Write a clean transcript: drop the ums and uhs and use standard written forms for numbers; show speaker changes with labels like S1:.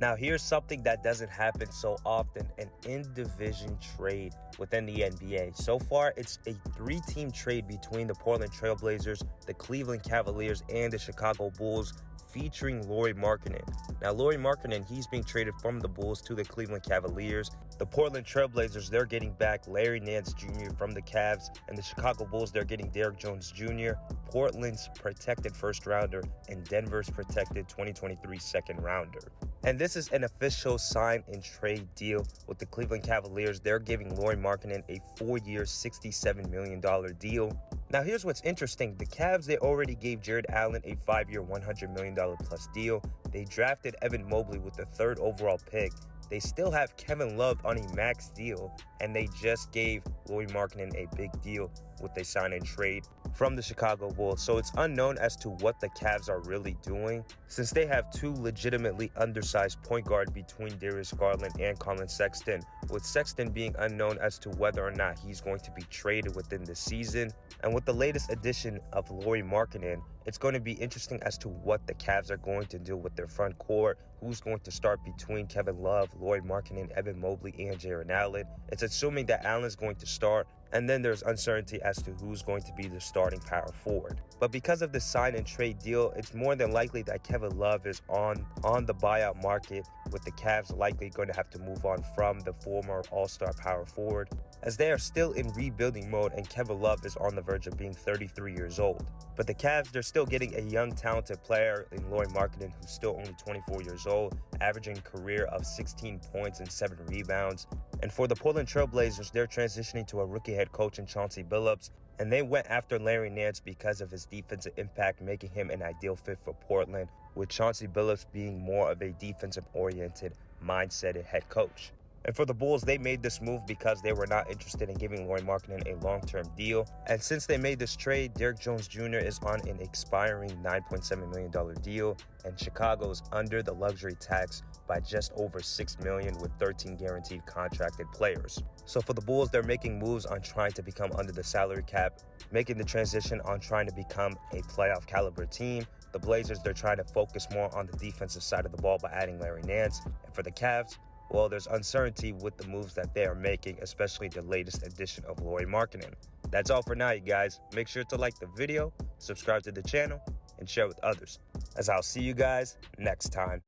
S1: Now, here's something that doesn't happen so often, an in-division trade within the NBA. So far, it's a three-team trade between the Portland Trail Blazers, the Cleveland Cavaliers, and the Chicago Bulls, featuring Lauri Markkanen. Now, Lauri Markkanen, he's being traded from the Bulls to the Cleveland Cavaliers. The Portland Trail Blazers, they're getting back Larry Nance Jr. from the Cavs, and the Chicago Bulls, they're getting Derrick Jones Jr., Portland's protected first-rounder, and Denver's protected 2023 second-rounder. And this is an official sign and trade deal with the Cleveland Cavaliers. They're giving Lauri Markkanen a 4-year, $67 million deal. Now, here's what's interesting. The Cavs, they already gave Jared Allen a 5-year, $100 million plus deal. They drafted Evan Mobley with the 3rd overall pick. They still have Kevin Love on a max deal, and they just gave Lauri Markkanen a big deal with a sign and trade from the Chicago Bulls. So it's unknown as to what the Cavs are really doing, since they have two legitimately undersized point guard between Darius Garland and Collin Sexton, with Sexton being unknown as to whether or not he's going to be traded within the season. And with the latest addition of Lauri Markkanen, it's going to be interesting as to what the Cavs are going to do with their front court, who's going to start between Kevin Love, Lauri Markkanen, Evan Mobley, and Jared Allen. It's assuming that Allen's going to start, and then there's uncertainty as to who's going to be the starting power forward. But because of the sign and trade deal, it's more than likely that Kevin Love is on the buyout market, with the Cavs likely going to have to move on from the former all-star power forward, as they are still in rebuilding mode and Kevin Love is on the verge of being 33 years old. But the Cavs, they're still getting a young, talented player in Lauri Markkanen, who's still only 24 years old, averaging a career of 16 points and 7 rebounds. And for the Portland Trail Blazers, they're transitioning to a rookie head coach in Chauncey Billups, and they went after Larry Nance because of his defensive impact, making him an ideal fit for Portland, with Chauncey Billups being more of a defensive-oriented, mindset head coach. And for the Bulls, they made this move because they were not interested in giving Lauri Markkanen a long-term deal. And since they made this trade, Derrick Jones Jr. is on an expiring $9.7 million deal, and Chicago is under the luxury tax by just over $6 million, with 13 guaranteed contracted players. So for the Bulls, they're making moves on trying to become under the salary cap, making the transition on trying to become a playoff caliber team. The Blazers, they're trying to focus more on the defensive side of the ball by adding Larry Nance. And for the Cavs, well, there's uncertainty with the moves that they are making, especially the latest addition of Lauri Markkanen. That's all for now, you guys. Make sure to like the video, subscribe to the channel, and share with others, as I'll see you guys next time.